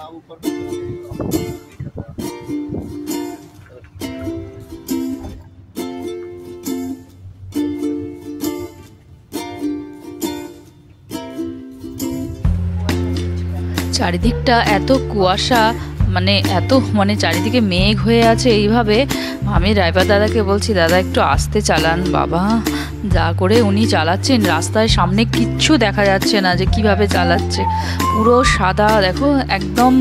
চারিদিকটা এত কুয়াশা, মানে চারিদিকে মেঘ হয়ে আছে এইভাবে। আমি ড্রাইভার দাদাকে বলছি, দাদা একটু আস্তে চালান। বাবা যা করে উনি চালাচ্ছেন, রাস্তায় সামনে কিচ্ছু দেখা যাচ্ছে না যে কিভাবে চালাচ্ছে। পুরো সাদা দেখো, একদম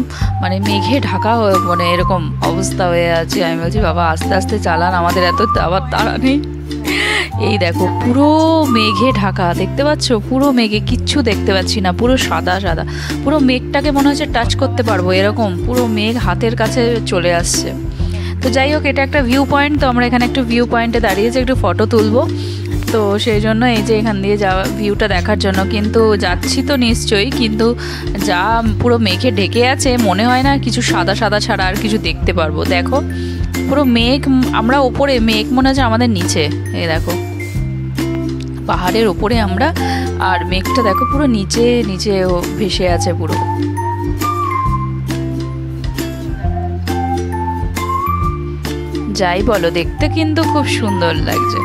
মানে মেঘে ঢাকা হয়ে, মানে এরকম অবস্থা হয়ে আছে। আমি বলছি বাবা আস্তে আস্তে চালান, আমাদের এত আবার তাড়া নেই। এই দেখো পুরো মেঘে ঢাকা, দেখতে পাচ্ছ? পুরো মেঘে কিচ্ছু দেখতে পাচ্ছি না, পুরো সাদা সাদা। পুরো মেঘটাকে মনে হচ্ছে টাচ করতে পারবো এরকম, পুরো মেঘ হাতের কাছে চলে আসছে। তো যাই হোক, এটা একটা ভিউ পয়েন্ট। তো আমরা এখানে একটু ভিউ পয়েন্টে দাঁড়িয়েছি, একটু ফটো তুলবো। তো সেই জন্য এই যে এখান দিয়ে যাওয়া ভিউটা দেখার জন্য কিন্তু যাচ্ছি তো নিশ্চয়ই, কিন্তু যা পুরো মেঘে ঢেকে আছে, মনে হয় না কিছু সাদা সাদা ছাড়া আর কিছু দেখতে পারবো। দেখো পুরো মেঘ, আমরা ওপরে, মেঘ মনে হচ্ছে আমাদের নিচে। এই দেখো পাহাড়ের ওপরে আমরা, আর মেঘটা দেখো পুরো নিচে নিচে ভেসে আছে পুরো। যাই বলো, দেখতে কিন্তু খুব সুন্দর লাগছে।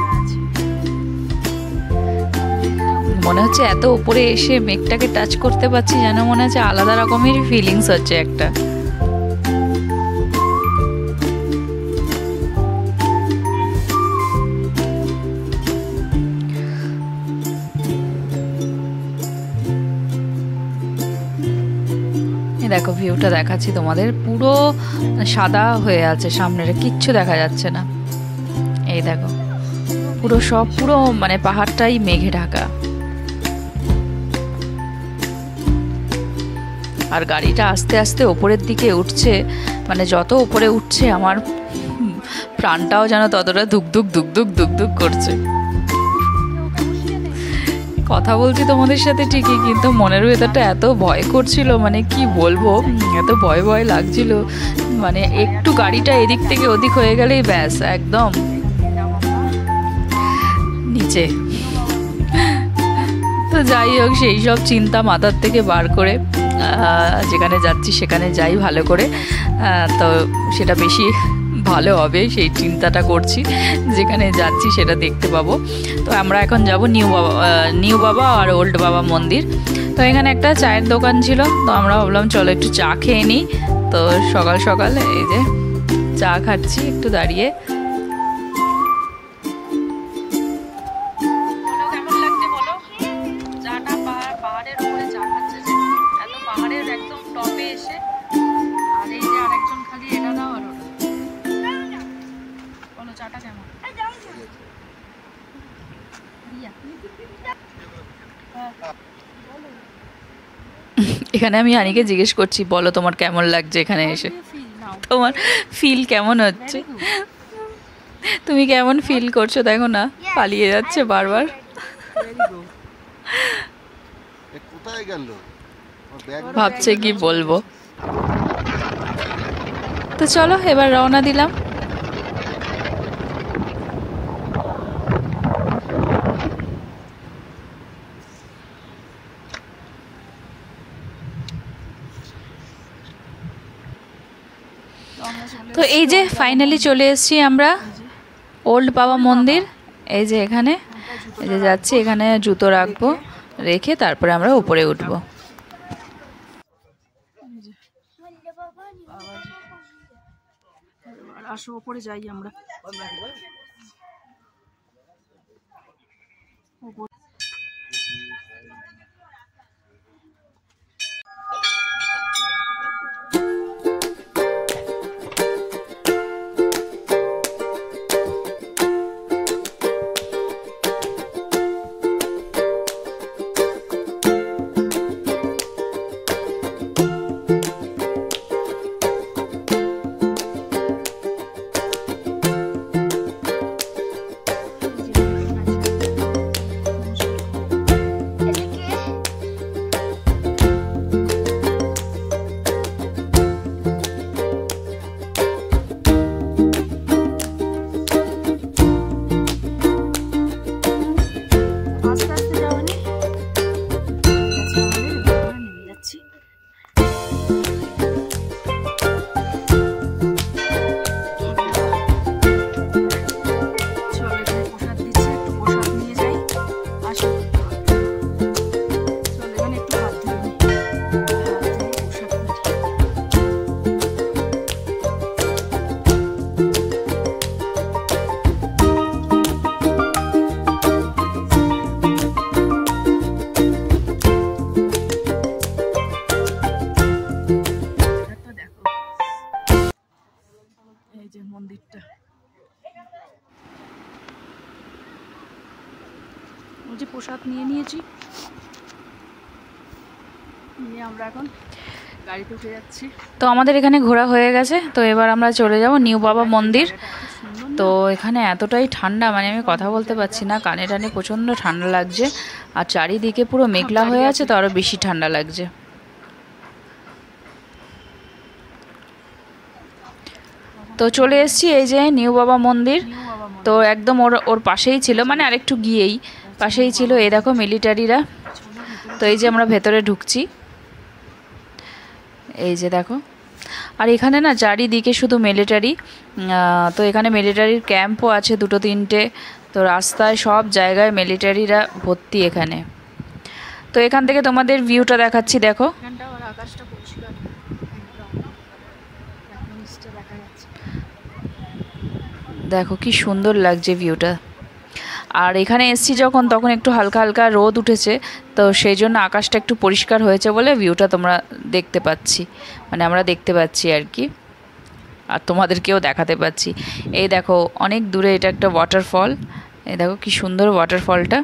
মনে হচ্ছে এত উপরে এসে মেঘটাকে টাচ করতে পারছি, যেন মনে হচ্ছে আলাদা রকমের ফিলিংস হচ্ছে একটা। দেখো ভিউটা দেখাচ্ছি তোমাদের, পুরো সাদা হয়ে আছে সামনের, কিচ্ছু দেখা যাচ্ছে না। এই দেখো পুরো সব, পুরো মানে পাহাড়টাই মেঘে ঢাকা। আর গাড়িটা আস্তে আস্তে ওপরের দিকে উঠছে, মানে যত উপরে উঠছে আমার প্রাণটাও যেন ততটা ধুকধুক ধুকধুক ধুকধুক করছে। কথা বলছি তোমাদের সাথে ঠিকই, কিন্তু মনের ভেতরটা এত ভয় করছিল, মানে কি বলবো, এত ভয় ভয় লাগছিল। মানে একটু গাড়িটা এদিক থেকে ওদিক হয়ে গেলেই ব্যাস একদম নিচে। তো যাই হোক, সেই সব চিন্তা মাথার থেকে বার করে যেখানে যাচ্ছি সেখানে যাই ভালো করে, তো সেটা বেশি ভালো হবে, সেই চিন্তাটা করছি। যেখানে যাচ্ছি সেটা দেখতে পাবো। তো আমরা এখন যাব নিউ বাবা আর ওল্ড বাবা মন্দির। তো এখানে একটা চায়ের দোকান ছিল, তো আমরা ভাবলাম চলো একটু চা খেয়ে নিই। তো সকাল সকাল এই যে চা খাচ্ছি একটু দাঁড়িয়ে। এখানে আমি আনিকে জিজ্ঞেস করছি, বলো তোমার কেমন লাগছে এখানে এসে, তোমার ফিল কেমন হচ্ছে, তুমি কেমন ফিল করছো? দেখো না পালিয়ে যাচ্ছে বারবার। ভাবছে কি বলবো। তো চলো এবার রওনা দিলাম। তো এই যে ফাইনালি চলে এসেছি আমরা ওল্ড বাবা মন্দির। এই যে এখানে, এই যে যাচ্ছি, এখানে জুতো রাখবো, রেখে তারপরে আমরা উপরে উঠবো। আসো উপরে যাই আমরা। প্রসাদ নিয়ে নিয়েছি, নিয়ে আমরা এখন গাড়িতে উঠে যাচ্ছি। তো আমাদের এখানে ঘোরা হয়ে গেছে, তো এবার আমরা চলে যাব নিউ বাবা মন্দির। তো এখানে এতটাই ঠান্ডা, মানে আমি কথা বলতে পারছি না, কানে টানে প্রচণ্ড ঠান্ডা লাগছে, আর চারিদিকে পুরো মেঘলা হয়ে আছে, তো আরও বেশি ঠান্ডা লাগছে। তো চলে এসেছি এই যে নিউ বাবা মন্দির। তো একদম ওর পাশেই ছিল, মানে আরেকটু গিয়েই পাশেই ছিল। এই দেখো মিলিটারিরা। তো এই যে আমরা ভেতরে ঢুকছি, এই যে দেখো। আর এখানে না চারিদিকে শুধু মিলিটারি। তো এখানে মিলিটারির ক্যাম্পও আছে 2-3টে। তো রাস্তায় সব জায়গায় মিলিটারিরা ভর্তি এখানে। তো এখান থেকে তোমাদের ভিউটা দেখাচ্ছি, দেখো। আকাশটা পরিষ্কার, দেখা যাচ্ছে। দেখো কি সুন্দর লাগছে ভিউটা। আর এখানে এসছি যখন, তখন একটু হালকা হালকা রোদ উঠেছে, তো সেই জন্য আকাশটা একটু পরিষ্কার হয়েছে বলে ভিউটা তোমরা দেখতে পাচ্ছি, মানে আমরা দেখতে পাচ্ছি আর কি, আর তোমাদেরকেও দেখাতে পাচ্ছি। এই দেখো অনেক দূরে এটা একটা ওয়াটারফল, এই দেখো কি সুন্দর ওয়াটারফলটা।